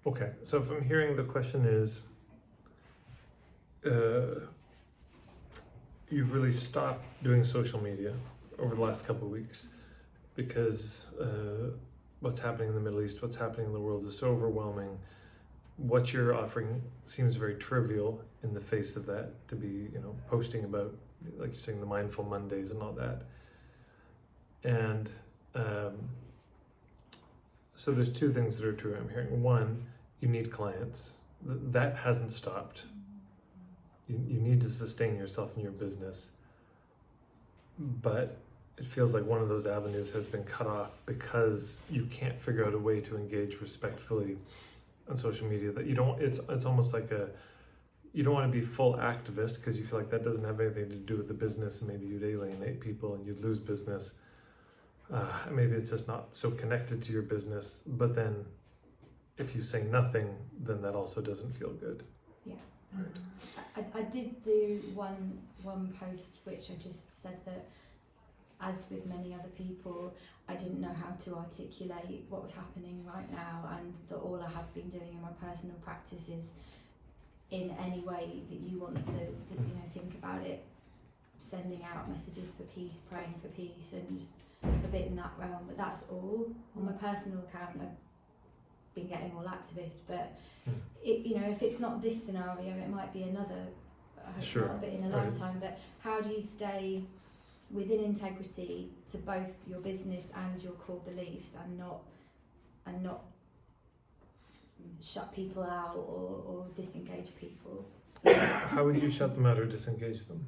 Okay, so if I'm hearing the question is, you've really stopped doing social media over the last couple of weeks because what's happening in the Middle East, what's happening in the world is so overwhelming. What you're offering seems very trivial in the face of that, to be, posting about, like you're saying, the Mindful Mondays and all that. And so there's two things that are true I'm hearing. One, you need clients. That hasn't stopped. You need to sustain yourself in your business. But it feels like one of those avenues has been cut off because you can't figure out a way to engage respectfully on social media. That you don't, it's almost like you don't want to be full activist because you feel like that doesn't have anything to do with the business, and maybe you'd alienate people and you'd lose business. Maybe it's just not so connected to your business, but then if you say nothing, then that also doesn't feel good. Yeah. Right. I did do one post which I just said that, as with many other people, I didn't know how to articulate what was happening right now, and that all I have been doing in my personal practice is, in any way that you want to think about it, sending out messages for peace, praying for peace, and just a bit in that realm. But that's all. On my personal account, I've been getting all activist, but if it's not this scenario, it might be another. I hope Sure. not a bit in a lifetime. But how do you stay within integrity to both your business and your core beliefs, and not shut people out or disengage people? How would you shut them out or disengage them?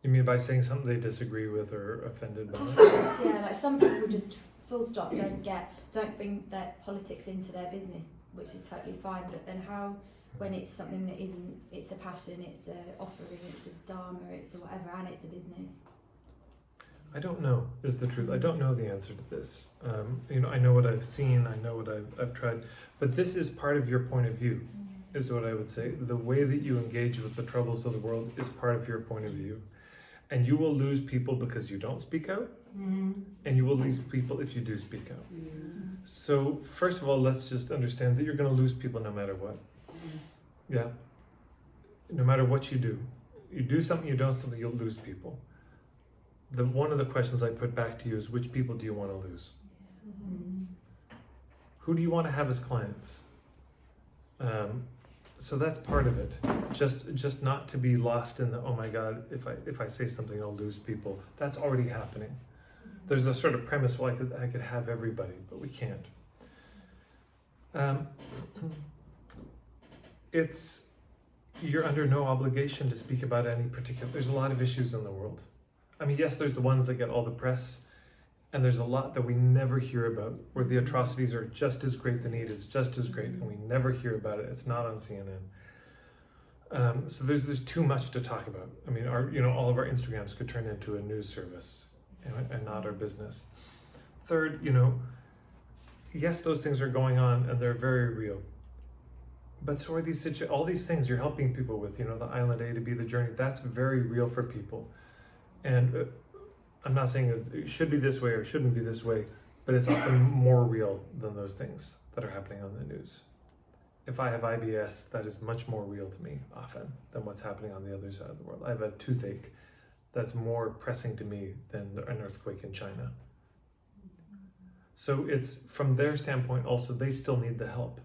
You mean by saying something they disagree with or offended by? Perhaps, yeah. Like some people just full stop don't bring their politics into their business, which is totally fine. But then how, when it's something that isn't, it's a passion, it's a offering, it's a dharma, it's a whatever, and it's a business? I don't know, is the truth. I don't know the answer to this. I know what I've seen, I know what I've tried, but this is part of your point of view, is what I would say. The way that you engage with the troubles of the world is part of your point of view. And you will lose people because you don't speak out, and you will lose people if you do speak out. So first of all, let's just understand that you're going to lose people no matter what. Yeah. No matter what you do. You do something, you don't something, you'll lose people. One of the questions I put back to you is, which people do you want to lose? Who do you want to have as clients? So that's part of it. Just not to be lost in the, oh my God, if I say something, I'll lose people. That's already happening. There's a sort of premise, well, I could have everybody, but we can't. You're under no obligation to speak about any particular, there's a lot of issues in the world. I mean, yes, there's the ones that get all the press, and there's a lot that we never hear about, where the atrocities are just as great, the need is just as great, and we never hear about it. It's not on CNN. So there's too much to talk about. I mean, all of our Instagrams could turn into a news service, and not our business. Third, yes, those things are going on, and they're very real. But so are all these things you're helping people with, the Island A to B, the journey, that's very real for people. And I'm not saying it should be this way or shouldn't be this way, but it's often more real than those things that are happening on the news. If I have IBS, that is much more real to me often than what's happening on the other side of the world. I have a toothache that's more pressing to me than an earthquake in China. So it's, from their standpoint also, they still need the help.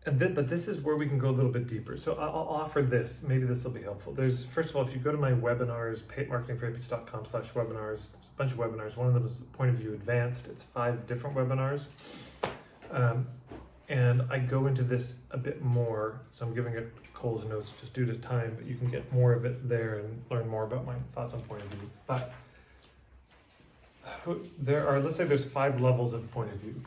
But this is where we can go a little bit deeper. So I'll offer this, maybe this will be helpful. First of all, if you go to my webinars, marketingforhippies.com/webinars, there's a bunch of webinars. One of them is Point of View Advanced. It's 5 different webinars. And I go into this a bit more. So I'm giving it Cole's notes just due to time, but you can get more of it there and learn more about my thoughts on point of view. But let's say there's 5 levels of point of view.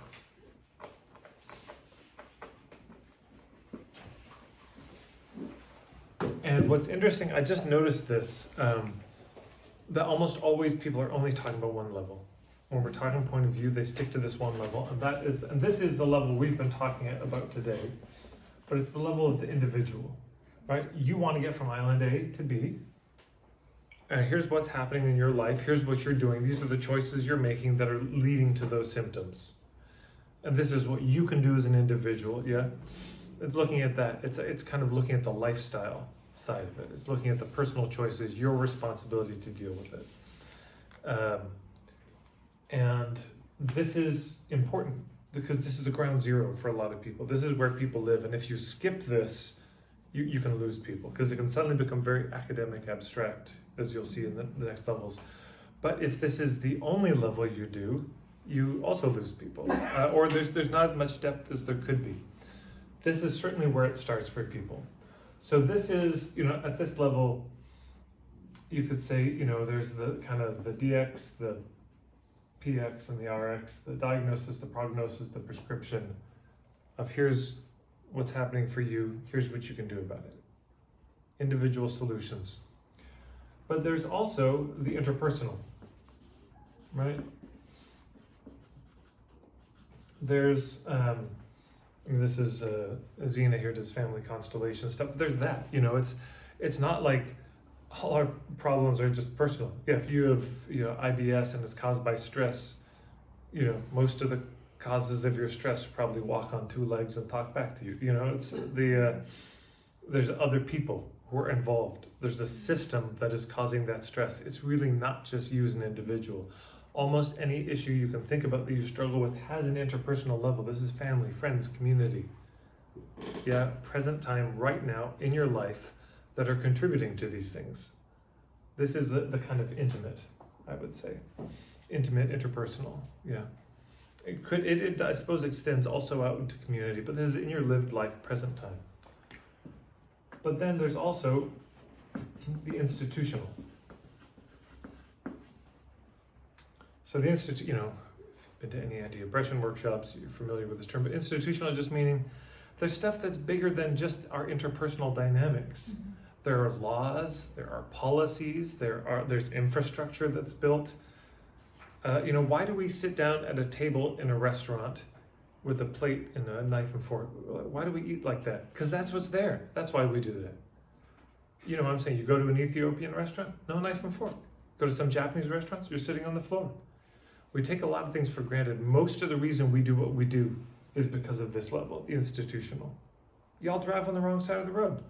And what's interesting, I just noticed this, that almost always people are only talking about one level. When we're talking point of view, they stick to this one level, and this is the level we've been talking about today, but it's the level of the individual, right? You want to get from Island A to B, and here's what's happening in your life, here's what you're doing, these are the choices you're making that are leading to those symptoms. and this is what you can do as an individual. Yeah, it's looking at that. It's kind of looking at the lifestyle side of it. It's looking at the personal choices, your responsibility to deal with it. And this is important because this is a ground zero for a lot of people. This is where people live, and if you skip this, you can lose people because it can suddenly become very academic, abstract, as you'll see in the next levels. But if this is the only level you do, you also lose people, or there's not as much depth as there could be. This is certainly where it starts for people. So this is, at this level, you could say, there's the kind of the DX, the PX, and the RX, the diagnosis, the prognosis, the prescription of here's what's happening for you, here's what you can do about it. Individual solutions. But there's also the interpersonal, right? There's, this is Zena here does family constellation stuff, but there's that, it's not like all our problems are just personal. Yeah, if you have IBS and it's caused by stress, most of the causes of your stress probably walk on two legs and talk back to you. It's there's other people who are involved. There's a system that is causing that stress. It's really not just you as an individual. Almost any issue you can think about that you struggle with has an interpersonal level. This is family, friends, community. Yeah, present time right now in your life that are contributing to these things. This is the kind of intimate, I would say. Intimate, interpersonal, yeah. It I suppose extends also out into community, but this is in your lived life, present time. But then there's also the institutional. So the if you've been to any anti-aggression workshops, you're familiar with this term, but institutional just meaning there's stuff that's bigger than just our interpersonal dynamics. Mm-hmm. There are laws, there are policies, there's infrastructure that's built. Why do we sit down at a table in a restaurant with a plate and a knife and fork? Why do we eat like that? Because that's what's there. That's why we do that. You know what I'm saying? You go to an Ethiopian restaurant, no knife and fork. Go to some Japanese restaurants, you're sitting on the floor. We take a lot of things for granted. Most of the reason we do what we do is because of this level, the institutional. Y'all drive on the wrong side of the road.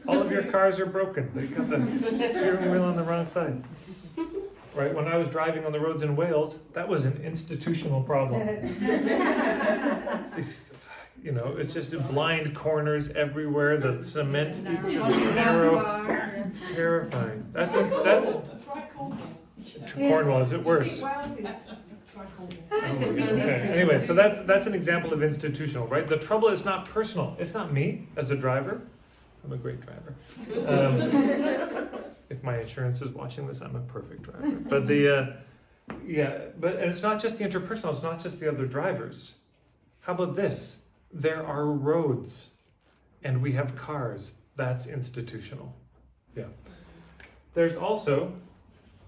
All of your cars are broken. They got the steering wheel on the wrong side. Right? When I was driving on the roads in Wales, that was an institutional problem. It's just blind corners everywhere. The cement is narrow. It's terrifying. That's Cornwall. Is it worse? Okay. Anyway, so that's an example of institutional, right? The trouble is not personal. It's not me as a driver. I'm a great driver. If my insurance is watching this, I'm a perfect driver. But but it's not just the interpersonal. It's not just the other drivers. How about this? There are roads, and we have cars. That's institutional. Yeah. There's also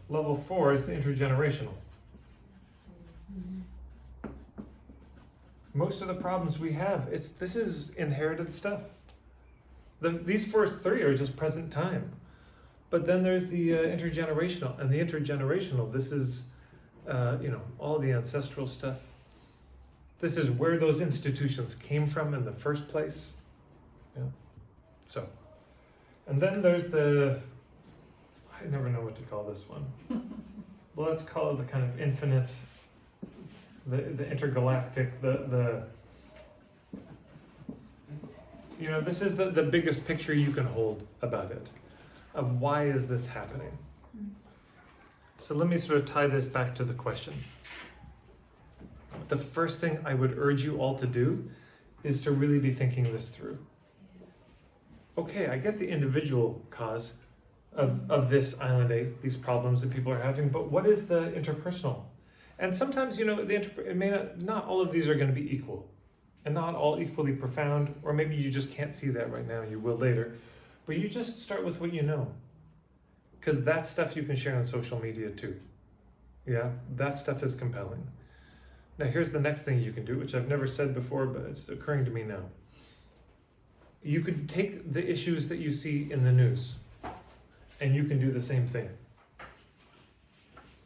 level 4 is the intergenerational. Most of the problems we have, this is inherited stuff. These first 3 are just present time. But then there's the intergenerational. And the intergenerational, this is, all the ancestral stuff. This is where those institutions came from in the first place. Yeah. So, and then there's I never know what to call this one. Well, let's call it the kind of infinite, the intergalactic, this is the biggest picture you can hold about it, of why is this happening. So let me sort of tie this back to the question. The first thing I would urge you all to do is to really be thinking this through. Okay, I get the individual cause of this island A, these problems that people are having, but what is the interpersonal? And sometimes, it may not all of these are going to be equal, and not all equally profound, or maybe you just can't see that right now, and you will later. But you just start with what you know, because that stuff you can share on social media too. Yeah, that stuff is compelling. Now here's the next thing you can do, which I've never said before, but it's occurring to me now. You could take the issues that you see in the news, and you can do the same thing.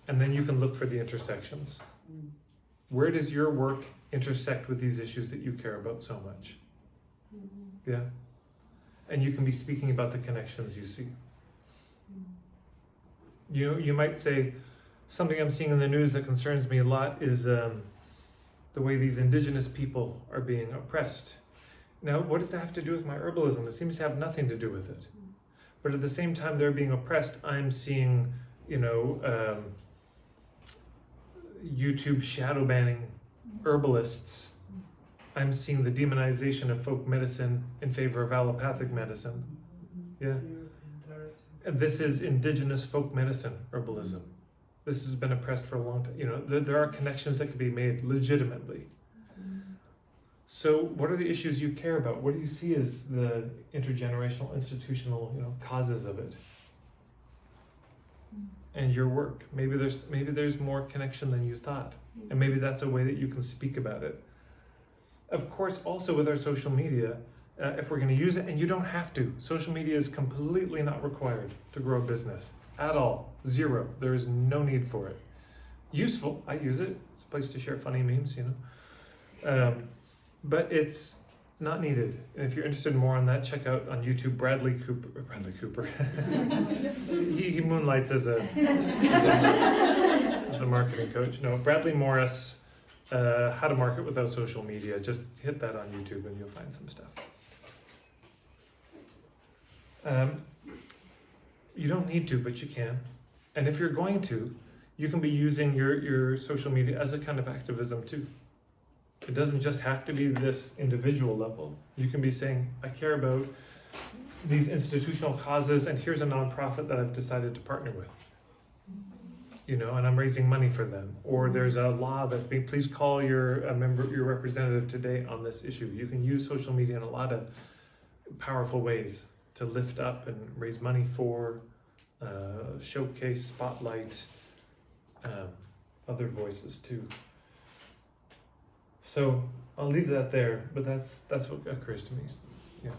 And then you can look for the intersections. Where does your work intersect with these issues that you care about so much? Yeah. And you can be speaking about the connections you see. You might say, something I'm seeing in the news that concerns me a lot is the way these indigenous people are being oppressed. Now, what does that have to do with my herbalism? It seems to have nothing to do with it. But at the same time they're being oppressed, I'm seeing, YouTube shadow banning herbalists. I'm seeing the demonization of folk medicine in favor of allopathic medicine. Yeah. And this is indigenous folk medicine, herbalism. This has been oppressed for a long time. There are connections that can be made legitimately. So what are the issues you care about? What do you see as the intergenerational, institutional, causes of it? And your work. Maybe there's more connection than you thought. And maybe that's a way that you can speak about it. Of course, also with our social media, if we're going to use it, and you don't have to. Social media is completely not required to grow a business at all. Zero. There is no need for it. Useful. I use it. It's a place to share funny memes, but it's not needed. And if you're interested in more on that, check out on YouTube Bradley Cooper. he moonlights as a marketing coach. No, Bradley Morris, How to Market Without Social Media. Just hit that on YouTube and you'll find some stuff. You don't need to, but you can. And if you're going to, you can be using your social media as a kind of activism too. It doesn't just have to be this individual level. You can be saying, I care about these institutional causes, and here's a nonprofit that I've decided to partner with. And I'm raising money for them. Or there's a law that's being, please call your representative today on this issue. You can use social media in a lot of powerful ways to lift up and raise money for, showcase, spotlight, other voices too. So I'll leave that there, but that's what occurs to me. Yeah.